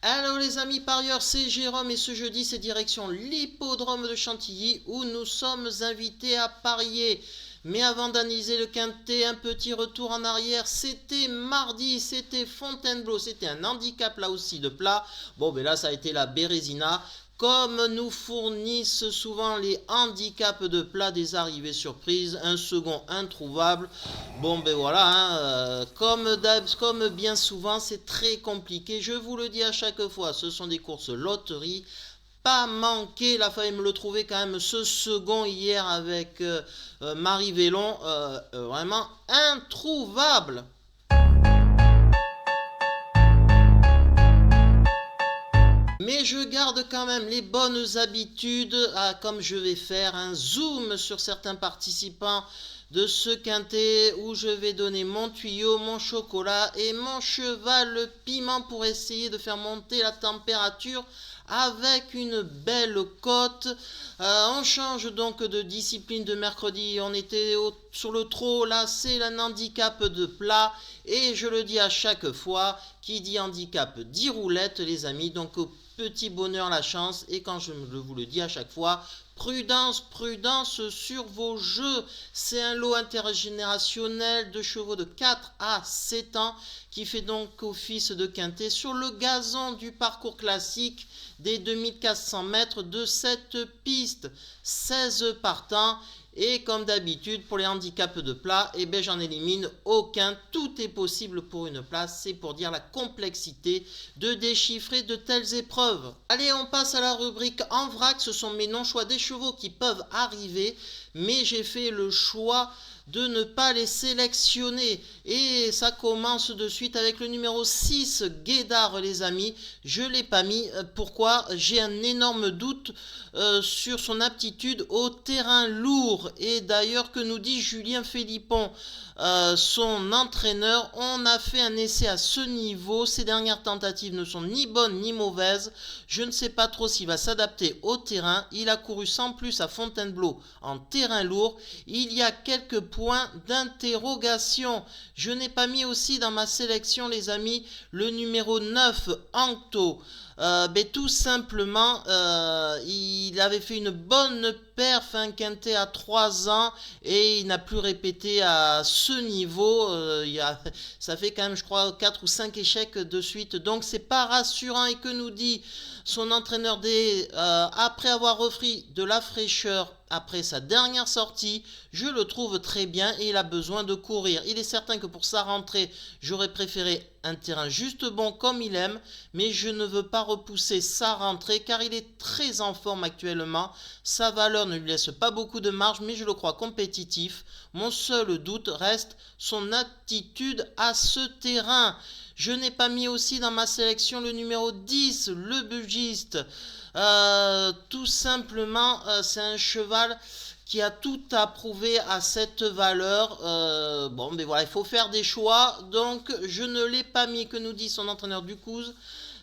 Alors les amis parieurs, c'est Jérôme et ce jeudi c'est direction l'hippodrome de Chantilly où nous sommes invités à parier. Mais avant d'analyser le quintet, un petit retour en arrière. C'était mardi, c'était Fontainebleau, c'était un handicap là aussi de plat. Bon ben là ça a été la Bérésina. Comme nous fournissent souvent les handicaps de plat des arrivées surprises, un second introuvable. Bon ben voilà, hein, comme bien souvent, c'est très compliqué. Je vous le dis à chaque fois, ce sont des courses loterie. Pas manqué, il a fallu me le trouver quand même ce second hier avec Marie Vélon, vraiment introuvable. Mais je garde quand même les bonnes habitudes, comme je vais faire un zoom sur certains participants de ce quintet où je vais donner mon tuyau, mon chocolat et mon cheval piment pour essayer de faire monter la température avec une belle cote. On change donc de discipline de mercredi. On était sur le trot, là c'est un handicap de plat. Et je le dis à chaque fois, qui dit handicap dit roulette les amis. Donc au petit bonheur la chance. Et quand je vous le dis à chaque fois, prudence, prudence sur vos jeux. C'est un lot intergénérationnel de chevaux de 4 à 7 ans qui fait donc office de quintet sur le gazon du parcours classique des 2400 mètres de cette piste. 16 partants. Et comme d'habitude, pour les handicaps de plat, eh ben, j'en élimine aucun. Tout est possible pour une place. C'est pour dire la complexité de déchiffrer de telles épreuves. Allez, on passe à la rubrique en vrac. Ce sont mes non-choix des chevaux qui peuvent arriver. Mais j'ai fait le choix de ne pas les sélectionner. Et ça commence de suite avec le numéro 6, Guédard, les amis. Je ne l'ai pas mis. Pourquoi? J'ai un énorme doute sur son aptitude au terrain lourd. Et d'ailleurs, que nous dit Julien Philippon, son entraîneur? On a fait un essai à ce niveau. Ses dernières tentatives ne sont ni bonnes ni mauvaises. Je ne sais pas trop s'il va s'adapter au terrain. Il a couru sans plus à Fontainebleau en terrain lourd. Il y a quelques points d'interrogation. Je n'ai pas mis aussi dans ma sélection, les amis, le numéro 9, Ancto. Tout simplement, il avait fait une bonne perf, un quintet à 3 ans, et il n'a plus répété à ce niveau. Ça fait quand même, je crois, 4 ou 5 échecs de suite. Donc, c'est pas rassurant. Et que nous dit son entraîneur après avoir repris de la fraîcheur après sa dernière sortie, je le trouve très bien et il a besoin de courir. Il est certain que pour sa rentrée, j'aurais préféré un terrain juste bon comme il aime, mais je ne veux pas repousser sa rentrée car il est très en forme actuellement. Sa valeur ne lui laisse pas beaucoup de marge, mais je le crois compétitif. Mon seul doute reste son attitude à ce terrain. Je n'ai pas mis aussi dans ma sélection le numéro 10, le Bugiste. Tout simplement, c'est un cheval qui a tout à prouver à cette valeur. Mais voilà, il faut faire des choix. Donc, je ne l'ai pas mis, que nous dit son entraîneur Ducouz.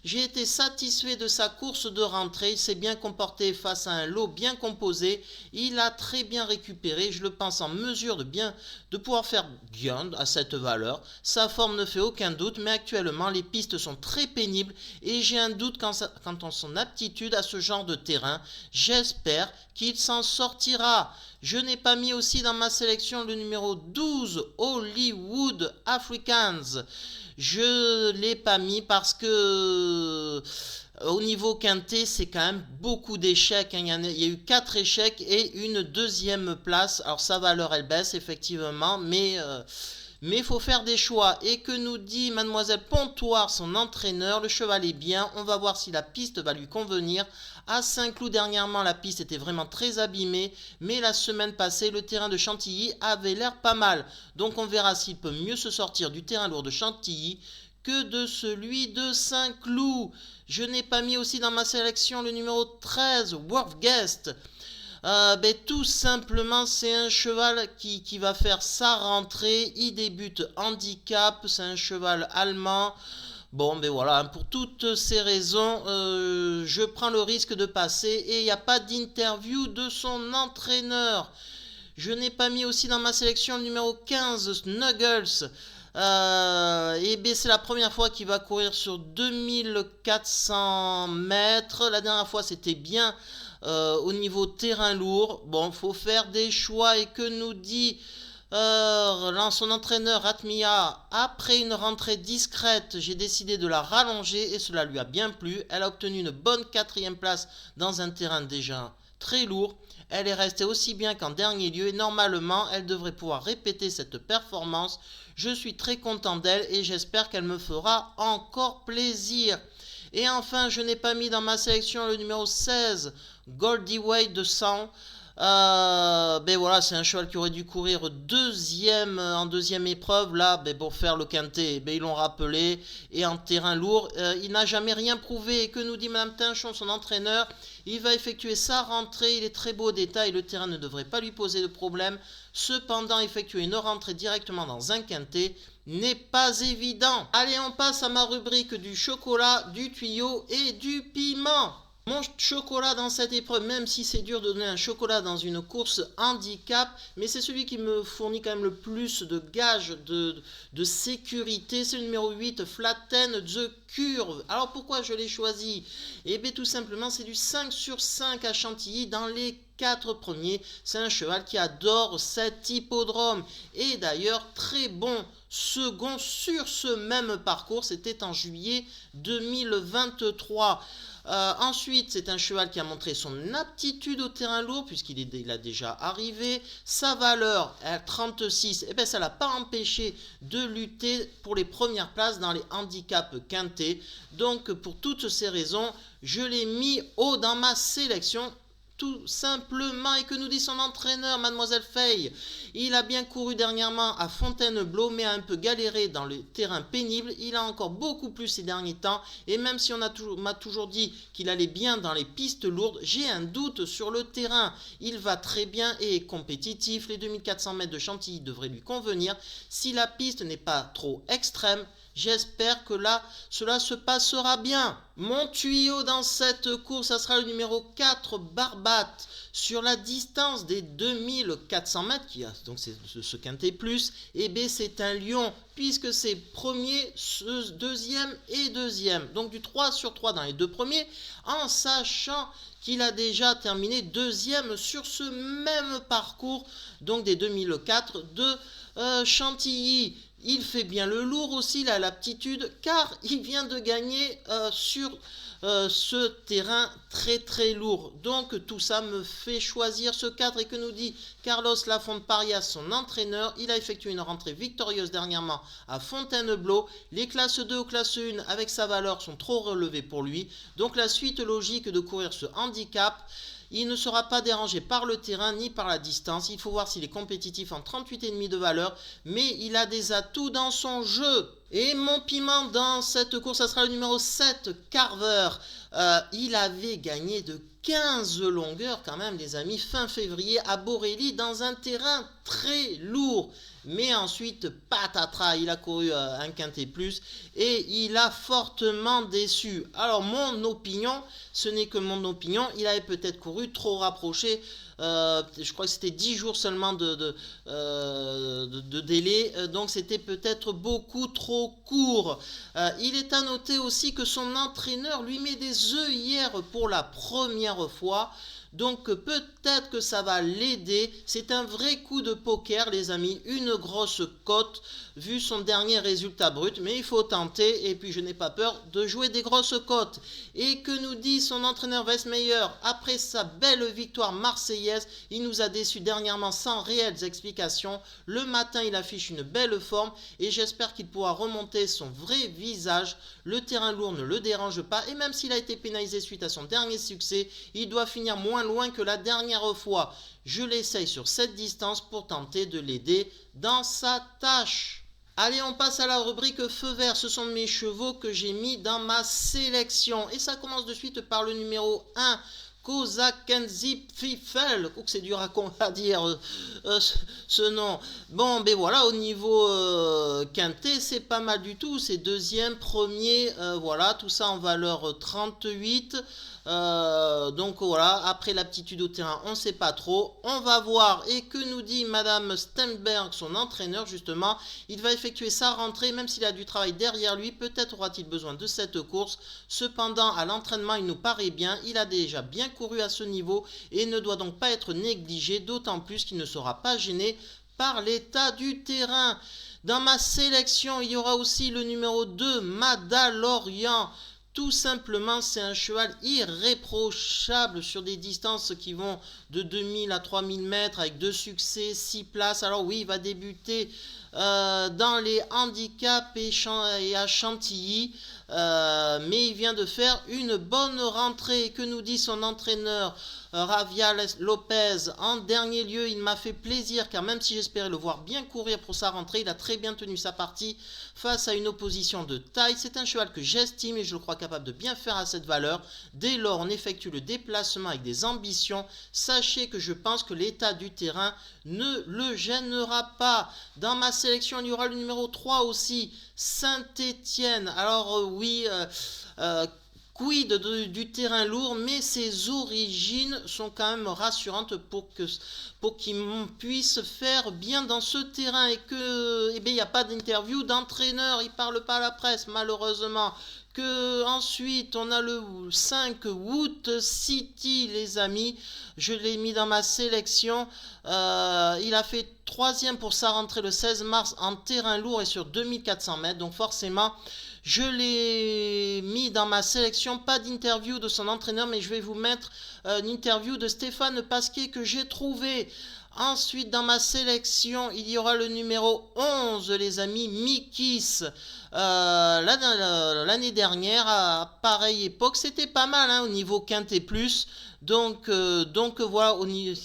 J'ai été satisfait de sa course de rentrée. Il s'est bien comporté face à un lot bien composé. Il a très bien récupéré. Je le pense en mesure de pouvoir faire bien à cette valeur. Sa forme ne fait aucun doute, mais actuellement les pistes sont très pénibles et j'ai un doute quant à son aptitude à ce genre de terrain. J'espère qu'il s'en sortira. Je n'ai pas mis aussi dans ma sélection le numéro 12, Hollywood Africans. Je ne l'ai pas mis parce que au niveau quintet, c'est quand même beaucoup d'échecs. Il y a eu 4 échecs et une deuxième place. Alors sa valeur, elle baisse effectivement, mais il faut faire des choix. Et que nous dit Mademoiselle Pontoire, son entraîneur? Le cheval est bien. On va voir si la piste va lui convenir. À Saint-Cloud, dernièrement, la piste était vraiment très abîmée. Mais la semaine passée, le terrain de Chantilly avait l'air pas mal. Donc on verra s'il peut mieux se sortir du terrain lourd de Chantilly que de celui de Saint-Cloud. Je n'ai pas mis aussi dans ma sélection le numéro 13, Worthguest. Tout simplement, c'est un cheval qui va faire sa rentrée. Il débute handicap. C'est un cheval allemand. Voilà, pour toutes ces raisons, je prends le risque de passer et il n'y a pas d'interview de son entraîneur. Je n'ai pas mis aussi dans ma sélection le numéro 15, Snuggles. Et bien c'est la première fois qu'il va courir sur 2400 mètres. La dernière fois c'était bien au niveau terrain lourd. Bon, faut faire des choix. Et que nous dit son entraîneur Atmia? Après une rentrée discrète, j'ai décidé de la rallonger et cela lui a bien plu. Elle a obtenu une bonne 4e place dans un terrain déjà très lourd. Elle est restée aussi bien qu'en dernier lieu et normalement elle devrait pouvoir répéter cette performance. Je suis très content d'elle et j'espère qu'elle me fera encore plaisir. Et enfin, je n'ai pas mis dans ma sélection le numéro 16, Goldie Way de 100. Ben voilà, c'est un cheval qui aurait dû courir en deuxième épreuve. Là, ben pour faire le quintet, ben ils l'ont rappelé. Et en terrain lourd, il n'a jamais rien prouvé. Et que nous dit Mme Tinchon, son entraîneur? Il va effectuer sa rentrée. Il est très beau au détail. Le terrain ne devrait pas lui poser de problème. Cependant, effectuer une rentrée directement dans un quintet n'est pas évident. Allez, on passe à ma rubrique du chocolat, du tuyau et du piment. Mon chocolat dans cette épreuve, même si c'est dur de donner un chocolat dans une course handicap, mais c'est celui qui me fournit quand même le plus de gages de sécurité, c'est le numéro 8, Flatten the Curve. Alors pourquoi je l'ai choisi? Eh bien tout simplement, c'est du 5 sur 5 à Chantilly dans les 4 premiers. C'est un cheval qui adore cet hippodrome. Et d'ailleurs, très bon second sur ce même parcours, c'était en juillet 2023. Ensuite, c'est un cheval qui a montré son aptitude au terrain lourd puisqu'il a déjà arrivé. Sa valeur à 36, eh bien, ça ne l'a pas empêché de lutter pour les premières places dans les handicaps quintés. Donc, pour toutes ces raisons, je l'ai mis haut dans ma sélection. Tout simplement. Et que nous dit son entraîneur, Mademoiselle Fay? Il a bien couru dernièrement à Fontainebleau, mais a un peu galéré dans le terrain pénible. Il a encore beaucoup plus ces derniers temps. Et même si m'a toujours dit qu'il allait bien dans les pistes lourdes, j'ai un doute sur le terrain. Il va très bien et est compétitif. Les 2400 mètres de Chantilly devraient lui convenir. Si la piste n'est pas trop extrême, j'espère que là, cela se passera bien. Mon tuyau dans cette course, ça sera le numéro 4, Barbate. Sur la distance des 2400 mètres, donc c'est ce quintet plus, et B c'est un lion, puisque c'est premier, deuxième et deuxième. Donc du 3 sur 3 dans les deux premiers, en sachant qu'il a déjà terminé deuxième sur ce même parcours, donc des 2004 de Chantilly. Il fait bien le lourd aussi, il a l'aptitude, car il vient de gagner sur ce terrain très très lourd. Donc tout ça me fait choisir ce 4. Et que nous dit Carlos Lafont Parias, son entraîneur? Il a effectué une rentrée victorieuse dernièrement à Fontainebleau. Les classes 2 ou classes 1 avec sa valeur sont trop relevées pour lui. Donc la suite logique de courir ce handicap. Il ne sera pas dérangé par le terrain ni par la distance. Il faut voir s'il est compétitif en 38,5 de valeur. Mais il a des atouts dans son jeu. Et mon piment dans cette course, ça sera le numéro 7, Carver. Il avait gagné de 15 longueurs quand même, les amis, fin février à Borély dans un terrain très lourd. Mais ensuite, patatras, il a couru un quintet plus et il a fortement déçu. Alors, mon opinion, ce n'est que mon opinion, il avait peut-être couru trop rapproché. Je crois que c'était 10 jours seulement de délai, donc c'était peut-être beaucoup trop court. Il est à noter aussi que son entraîneur lui met des œillères pour la première fois. Donc peut-être que ça va l'aider. C'est un vrai coup de poker, les amis. Une grosse cote vu son dernier résultat brut. Mais il faut tenter. Et puis je n'ai pas peur de jouer des grosses cotes. Et que nous dit son entraîneur Weissmeyer? Après sa belle victoire marseillaise, il nous a déçus dernièrement sans réelles explications. Le matin, il affiche une belle forme. Et j'espère qu'il pourra remonter son vrai visage. Le terrain lourd ne le dérange pas. Et même s'il a été pénalisé suite à son dernier succès, il doit finir moins loin que la dernière fois. Je l'essaye sur cette distance pour tenter de l'aider dans sa tâche. Allez, on passe à la rubrique feu vert. Ce sont mes chevaux que j'ai mis dans ma sélection. Et ça commence de suite par le numéro 1, Kozakenzi Pfifel, c'est dur à dire ce nom. Bon, ben voilà, au niveau quintet, c'est pas mal du tout. C'est deuxième, premier, voilà, tout ça en valeur 38. Donc voilà, après l'aptitude au terrain, on ne sait pas trop. On va voir, et que nous dit Madame Stenberg, son entraîneur justement. Il va effectuer sa rentrée, même s'il a du travail derrière lui. Peut-être aura-t-il besoin de cette course. Cependant, à l'entraînement, il nous paraît bien. Il a déjà bien couru à ce niveau et ne doit donc pas être négligé, d'autant plus qu'il ne sera pas gêné par l'état du terrain. Dans ma sélection, il y aura aussi le numéro 2, Madalorian. Tout simplement, c'est un cheval irréprochable sur des distances qui vont de 2000 à 3000 mètres avec 2 succès, 6 places. Alors oui, il va débuter dans les handicaps et à Chantilly. Mais il vient de faire une bonne rentrée. Que nous dit son entraîneur Ravial Lopez? En dernier lieu, il m'a fait plaisir car même si j'espérais le voir bien courir pour sa rentrée, il a très bien tenu sa partie face à une opposition de taille. C'est un cheval que j'estime et je le crois capable de bien faire à cette valeur. Dès lors, on effectue le déplacement avec des ambitions. Sachez que je pense que l'état du terrain ne le gênera pas. Dans ma sélection, il y aura le numéro 3 aussi, Saint-Étienne. Alors oui, quid du terrain lourd, mais ses origines sont quand même rassurantes pour qu'il puisse faire bien dans ce terrain et que, eh bien, il n'y a pas d'interview d'entraîneur, il parle pas à la presse malheureusement. Que ensuite on a le 5 Wood City, les amis, je l'ai mis dans ma sélection. Il a fait 3e pour sa rentrée le 16 mars en terrain lourd et sur 2400 mètres, donc forcément je l'ai mis dans ma sélection. Pas d'interview de son entraîneur, mais je vais vous mettre une interview de Stéphane Pasquier que j'ai trouvé. Ensuite, dans ma sélection, il y aura le numéro 11, les amis, Mikis. L'année dernière, à pareille époque, c'était pas mal hein, au niveau quintet plus. Donc voilà,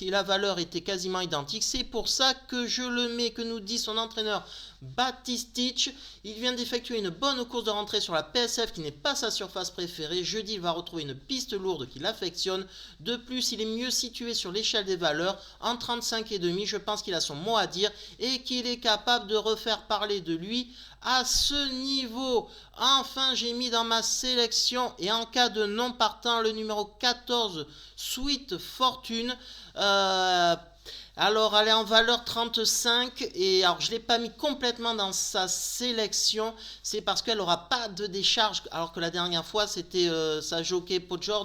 la valeur était quasiment identique. C'est pour ça que je le mets, que nous dit son entraîneur Batistich. Il vient d'effectuer une bonne course de rentrée sur la PSF qui n'est pas sa surface préférée. Jeudi, il va retrouver une piste lourde qu'il affectionne. De plus, il est mieux situé sur l'échelle des valeurs. En 35,5, je pense qu'il a son mot à dire et qu'il est capable de refaire parler de lui à ce niveau. Enfin, j'ai mis dans ma sélection et en cas de non partant le numéro 14, Sweet Fortune. Alors, elle est en valeur 35 et alors je ne l'ai pas mis complètement dans sa sélection, c'est parce qu'elle n'aura pas de décharge, alors que la dernière fois c'était sa jockey Porgio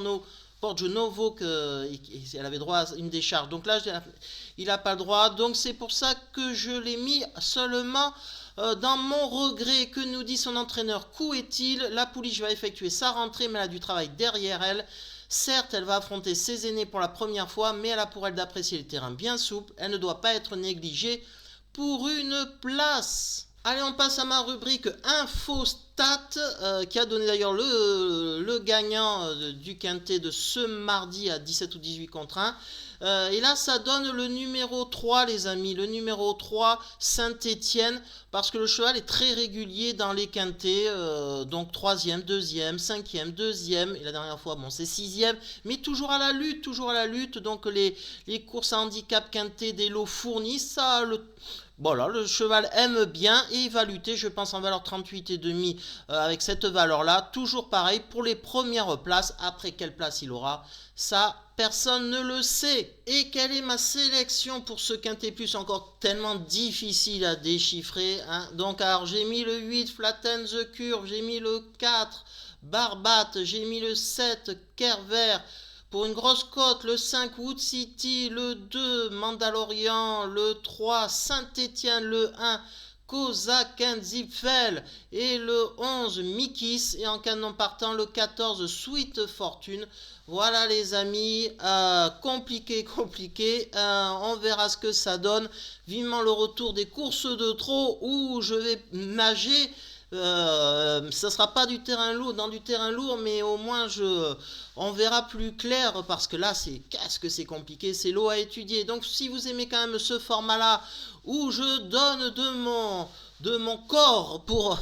Novo qu'elle avait droit à une décharge. Donc là, il n'a pas le droit, donc c'est pour ça que je l'ai mis seulement dans mon regret. Que nous dit son entraîneur? Qu'où est-il? La pouliche va effectuer sa rentrée, mais elle a du travail derrière elle. Certes, elle va affronter ses aînés pour la première fois, mais elle a pour elle d'apprécier le terrain bien souple. Elle ne doit pas être négligée pour une place. Allez, on passe à ma rubrique Infostat, qui a donné d'ailleurs le gagnant du quintet de ce mardi à 17 ou 18 contre 1. Et là, ça donne le numéro 3, les amis. Le numéro 3, Saint-Étienne, parce que le cheval est très régulier dans les quintets. Donc 3e, 2e, 5e, 2e. Et la dernière fois, bon, c'est 6e. Mais toujours à la lutte, toujours à la lutte. Donc les courses à handicap quintet des lots fournis, ça, voilà, le cheval aime bien et il va lutter, je pense, en valeur 38,5 avec cette valeur-là. Toujours pareil pour les premières places. Après, quelle place il aura? Ça, personne ne le sait. Et quelle est ma sélection pour ce quintet plus? Encore tellement difficile à déchiffrer. Hein. Donc, alors, j'ai mis le 8, Flatten the Curve. J'ai mis le 4, Barbat. J'ai mis le 7, Kerver. Pour une grosse cote, le 5 Wood City, le 2 Mandalorian, le 3 Saint-Étienne, le 1 Kozakenzipfel et le 11 Mikis. Et en canon partant, le 14 Sweet Fortune. Voilà les amis, compliqué. On verra ce que ça donne. Vivement le retour des courses de trot où je vais nager. Ça sera pas du terrain lourd, dans du terrain lourd, mais au moins on verra plus clair parce que là qu'est-ce que c'est compliqué, c'est l'eau à étudier. Donc si vous aimez quand même ce format là où je donne de mon corps pour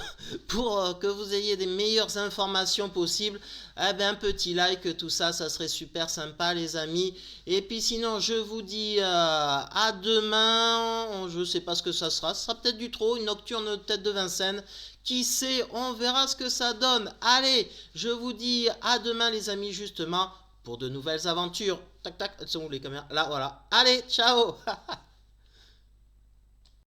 que vous ayez des meilleures informations possibles, eh ben, un petit like, tout ça, ça serait super sympa les amis. Et puis sinon, je vous dis à demain. Je sais pas ce que ça sera peut-être du trop, une nocturne tête de Vincennes. Qui sait, on verra ce que ça donne. Allez, je vous dis à demain les amis justement pour de nouvelles aventures. Tac tac, elles sont où les caméras? Là, voilà. Allez, ciao